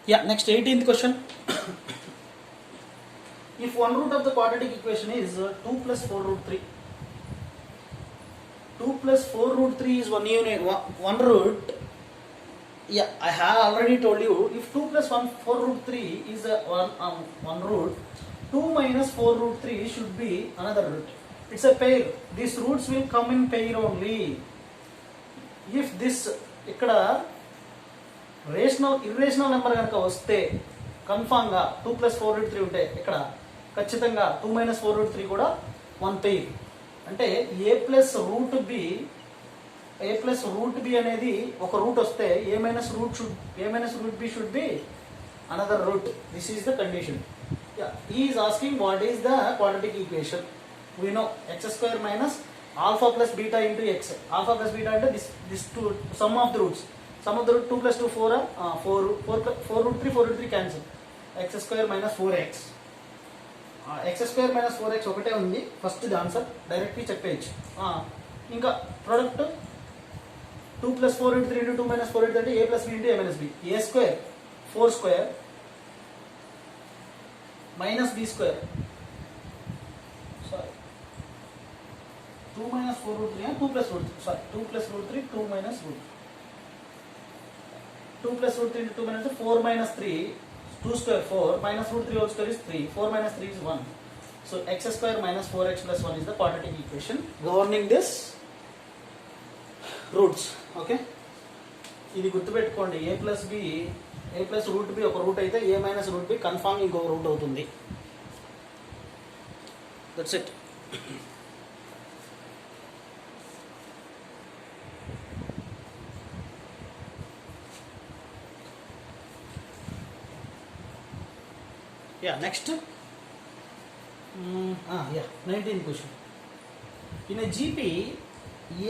Yeah, next 18th question. If one root of the quadratic equation is 2 plus 4 root 3, 2 plus 4 root 3 is one unit, one root. Yeah, I have already told you, if 2 plus 4 root 3 is one root, 2 minus 4 root 3 should be another root. It's a pair. These roots will come in pair only. If this ఇక్కడ irrational number కనుక వస్తే కన్ఫామ్గా 2 plus 4 route 3 ఉంటే ఇక్కడ ఖచ్చితంగా 2 minus 4 route 3 కూడా one pair. అంటే ఏ plus root B అనేది ఒక రూట్ వస్తే A minus root B should be another root. This is the condition. He is asking what is the quadratic equation. We know x square minus alpha plus beta into x. Alpha plus beta into this two sum of the roots. Sum of the root 2 plus 2 4 4 root 3 cancel. X square minus 4x. X square minus 4x ఒకటే ఉంది. First the answer directly చెప్పేయచ్చు. ఇంకా product 2 plus 4 into 3 into 2 minus 4 into అంటే a plus b into a minus b. A square 4 square minus b square. Sorry. 2 minus 4 root 3 and 2 plus root 3. Sorry. 2 plus root 3, 2 minus root 2 plus root 3 into 2 minus 4 minus 3. 2 square 4 minus root 3 whole square is 3. 4 minus 3 is 1. So x square minus 4x plus 1 is the quadratic equation governing this roots. Okay. ఇది గుర్తుపెట్టుకోండి. a plus root b ఒక root అయితే a minus root b confirm ఇంకొక root అవుతుంది. That's it. Next. 19th question. In a GP,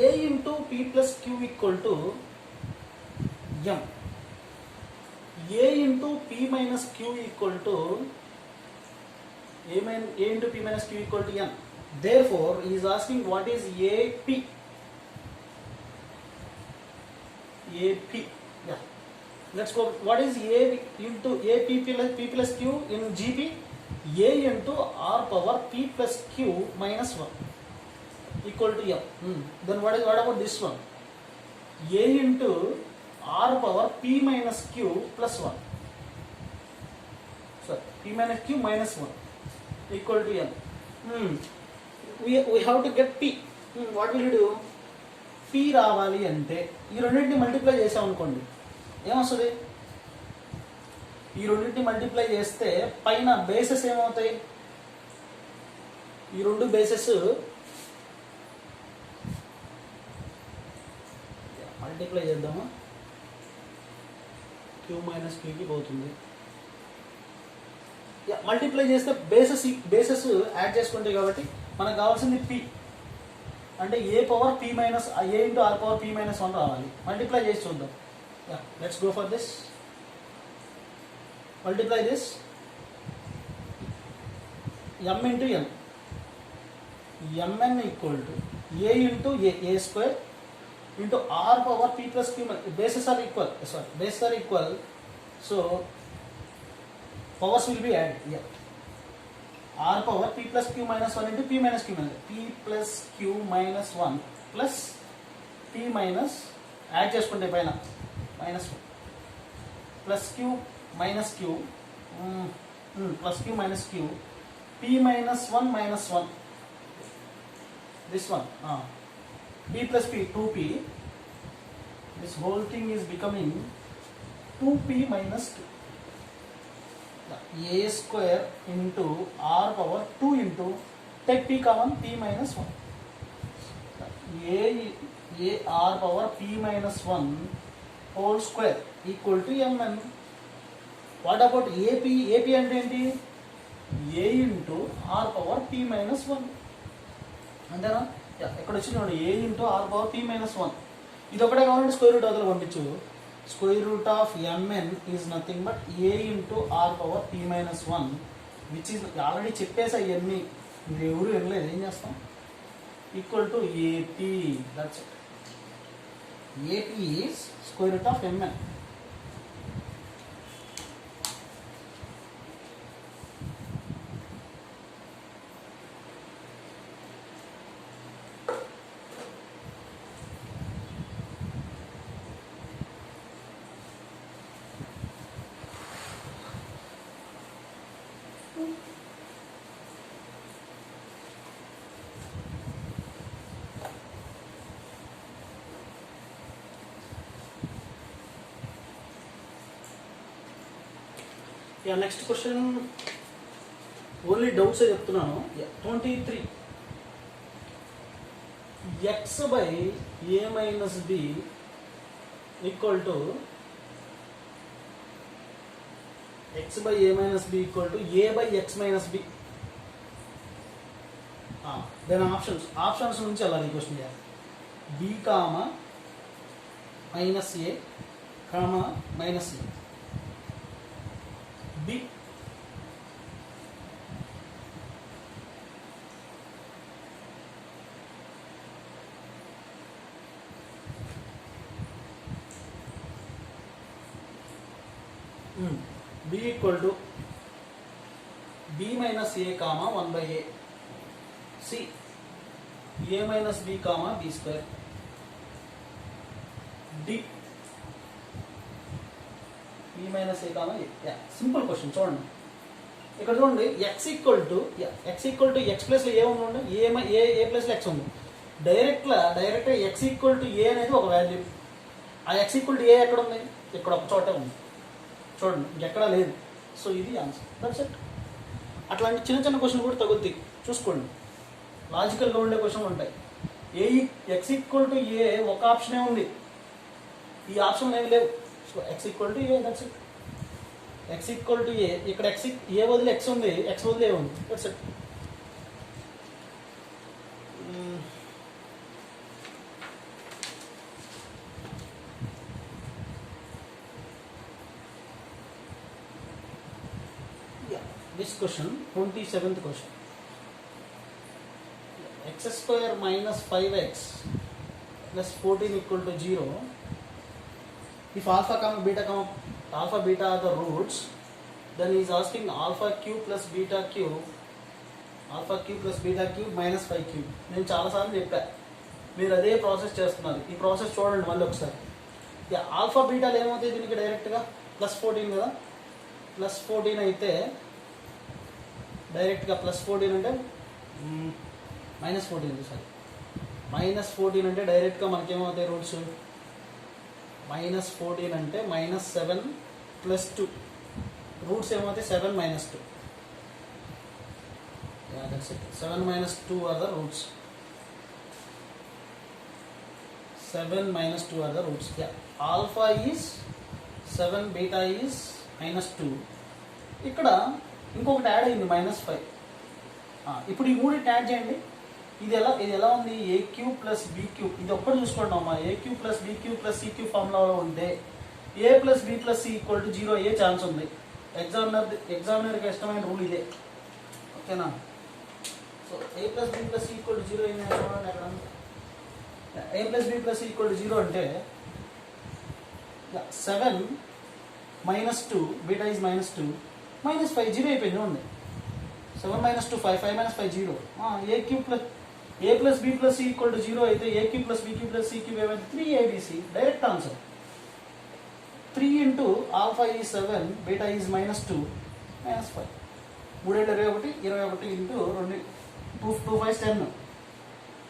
a into p plus q equal to m. A into p minus q equal to a into p minus q equal to m. Therefore, he is asking what is AP. AP. Yeah. Let's go. What is a into a p plus q in GP? A into r power p plus q minus 1 equal to m. Then what about this one? A into r power p minus q plus 1. Sorry, p minus q minus 1 equal to m. We have to get p. What will you do? p రావాలి అంటే ఈ రెండింటిని multiply చేసాం అనుకోండి, ఏమొస్తుంది? ఈ రెండింటిని multiply చేస్తే పైన బేసెస్ ఏమవుతాయి? ఈ రెండు బేసెస్ మల్టిప్లై చేద్దామా? క్యూ మైనస్ క్యూకి పోతుంది. మల్టిప్లై చేస్తే బేసెస్ యాడ్ చేసుకుంటాయి కాబట్టి మనకు కావాల్సింది పి. అంటే A power P minus A into R power P minus 1 రావాలి. మల్టిప్లై చేసి చూద్దాం. Let's go for this. Multiply this m into n. Mn equal to a into a square into r power p plus q. Bases are equal. Sorry, bases are equal. So powers will be added. Yeah. R power p plus q minus 1 into p minus q minus p plus q minus 1 plus p minus add చేసుకుంటే పైన minus 1 plus q minus q plus q minus q p minus 1 minus 1. This one b plus p 2p. This whole thing is becoming 2p minus 2. A square into r power 2 into take p common p minus 1. A r power p minus 1 whole square equal to mn. What about AP? AP అంటే ఏంటి? A into R power P minus 1. అంతేనా? ఎక్కడ వచ్చింది చూడండి, A into R power P minus 1. ఇది ఒకటే కావాలంటే square root అవతల పంపించు. Square root of MN is nothing but A into R power P minus 1 which is already చెప్పేసా ఇవన్నీ, మీరు ఎవరు వినలేదు. ఏం చేస్తాం? Equal to AP. That's it. AP is square root of MN. Yeah next question only doubts చెప్తున్నాను. 23 x by a minus b equal to x by a minus b equal to a by x minus b. Then options నుంచి అలా ఈ question చేయాలి. b comma minus a comma minus a b b equal to b minus a comma 1 by a. c a minus b comma b square. d b minus a comma a. Simple question చూడండి. ఇక్కడ చూడండి x equal to x plus A ఉంది, A plus x ఉంది. డైరెక్ట్గా x equal to ఏ అనేది ఒక value. ఆ x equal to ఏ ఎక్కడ ఉంది? ఇక్కడ ఒక చోటే ఉంది చూడండి, ఇంకెక్కడా లేదు. సో ఇది ఆన్సర్, దట్స్ ఇట్. అట్లాంటి చిన్న చిన్న క్వశ్చన్ కూడా తగులుతాయి, చూసుకోండి. లాజికల్గా ఉండే క్వశ్చన్లు ఉంటాయి. ఎక్స్ ఈక్వల్ టు ఏ ఒక ఆప్షనే ఉంది, ఈ ఆప్షన్ ఏమి లేవు. So X equal to A, that's it. X equal to A, ఇక్కడ ఏ వదిలి ఎక్స్ ఉంది, ఎక్స్ వదిలి ఏ ఉంది, that's it. This question, 27th question. X square minus 5x plus 14 equal to 0. If alpha beta are the roots, then he is asking alpha cube plus beta cube minus 5 cube. నేను చాలాసార్లు చెప్పా, మీరు అదే process చేస్తున్నారు. ఈ process చూడండి మళ్ళీ ఒకసారి. ఆల్ఫా బీటాలు ఏమవుతాయి దీనికి డైరెక్ట్గా? +14 కదా, +14 అయితే డైరెక్ట్గా +14 అంటే -14 సారీ -14 అంటే డైరెక్ట్గా మనకేమవుతాయి రూట్స్? -14 అంటే -7 + 2 రూట్స్ ఏమవుతాయి? 7 - 2. that's it. 7 - 2 are the roots. 7 - 2 are the roots. Alpha is 7, beta is -2. ఇక్కడ ఇంకొకటి యాడ్ అయింది -5. ఇప్పుడు ఈ మూడు యాడ్ చేయండి. ఇది ఎలా ఉంది? a³ + b³. ఇది ఒక్కటి చూసుకోండి అమ్మా. a³ + b³ + c³ ఫార్ములాలో ఉంటే a + b + c = 0 అయ్యే ఛాన్స్ ఉంది. ఎగ్జామినర్కి ఇష్టమైన రూల్ ఇదే, ఓకేనా? సో a + b + c = 0 అయింది చూడండి. ఎక్కడ a + b + c = 0 అంటే 7 - 2, బీటా ఈజ్ -2, -5, 0 అయిపోయింది ఉంది. 7 - 2 5, 5 - 5 0. a + b + c = 0 అయితే a³ + b³ + c³ ఏమైంది? 3abc. Direct answer. 3 × alpha is 7, beta is -2, -5. 3 × 21, 21 × 2, 2 5 10,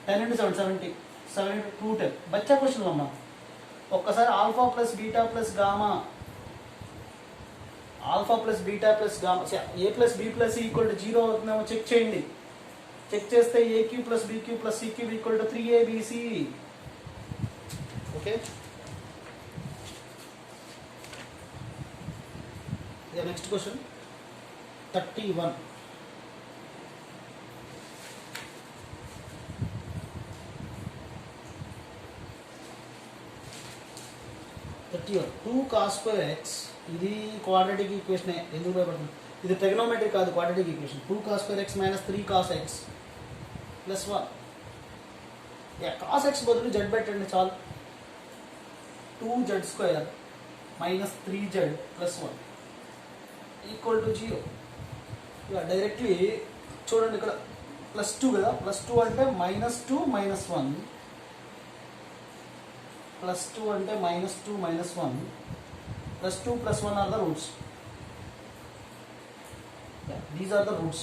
10 × 7 70, 7 × 2 10. బచ్చా క్వశ్చన్లు అమ్మా. ఒక్కసారి alpha + beta + gamma, alpha + beta + gamma, a + b + c = 0 అవుతుందేమో చెక్ చేయండి. చెక్ చేస్తే a³ + b³ + c³ = 3abc. Okay, next question 31. Two cos square x. ఇది quadratic equation. ఎందుకు భయపడుతుంది? ఇది ట్రిగనోమెట్రిక్ కాదు, quadratic equation. 2 cos square x - 3 cos x + 1. cos x బదులు z పెట్టండి చాలు. 2z² - 3z + 1 = 0. డైరెక్ట్లీ చూడండి, ఇక్కడ +2 కదా, +2 అంటే -2 - 1, +2 అంటే -2 - 1, +2 + 1 are the roots. These are the roots.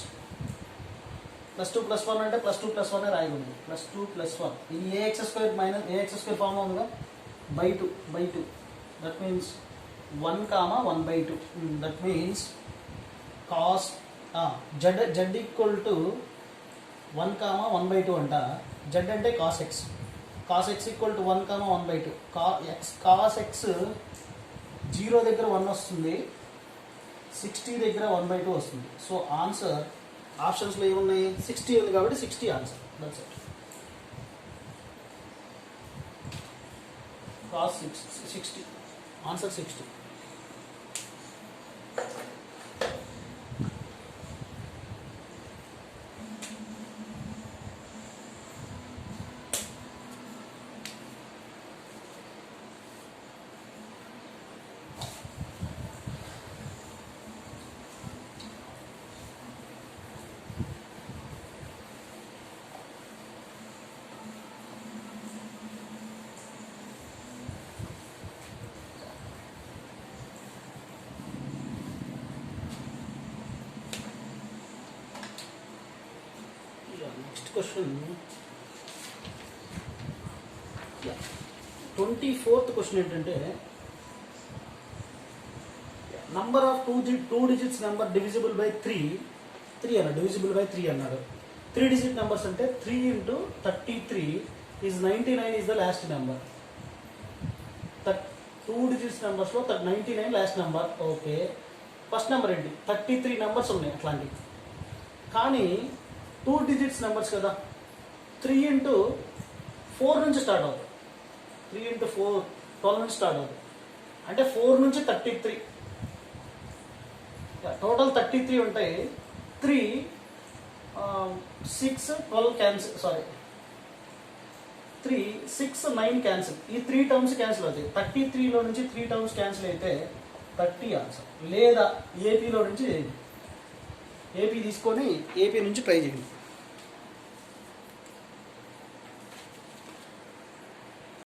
+2 + 1 అంటే +2 + 1 రాయకూడదు. +2 + 1 ఇది ax² - ax² ఫార్మ్ ఉందిగా, /2. That means 1, 1/2. That means cos Z equal to 1, 1/2 అంట. జెడ్ అంటే cos X. Cos X equal to 1, 1/2. Cos X 0 దగ్గర 1 వస్తుంది, 60 దగ్గర 1/2 వస్తుంది. సో ఆన్సర్ ఆప్షన్స్లో ఏమున్నాయి? 60 ఉంది కాబట్టి 60 answer. That's it. Cause 60 answer 60. Next question 24th question ఏంటంటే number of two digits number divisible by 3 అన్నాడు. డివిజిబుల్ బై 3 అన్నాడు. 3 డిజిట్ నెంబర్స్ అంటే 3 × 33 is 99 is the last number. 2 digits నెంబర్స్లో 99 last number. Okay, first number ఏంటి? 33 numbers ఉన్నాయి అట్లాంటివి. కానీ 2 digits numbers కదా, 3 × 4 నుంచి స్టార్ట్ అవుతుంది. 3 × 4 12 నుంచి స్టార్ట్ అవుతుంది. అంటే 4 నుంచి 33, టోటల్ 33 ఉంటాయి. 3, 6, 12 క్యాన్సిల్, సారీ 3, 6, 9 క్యాన్సిల్. ఈ 3 టర్మ్స్ క్యాన్సిల్ అవుతాయి. 33లో నుంచి 3 టర్మ్స్ క్యాన్సిల్ అయితే 30 ఆన్సర్. లేదా ఏపీలో నుంచి ఏపీ తీసుకొని ఏపీ నుంచి ట్రై చేయండి.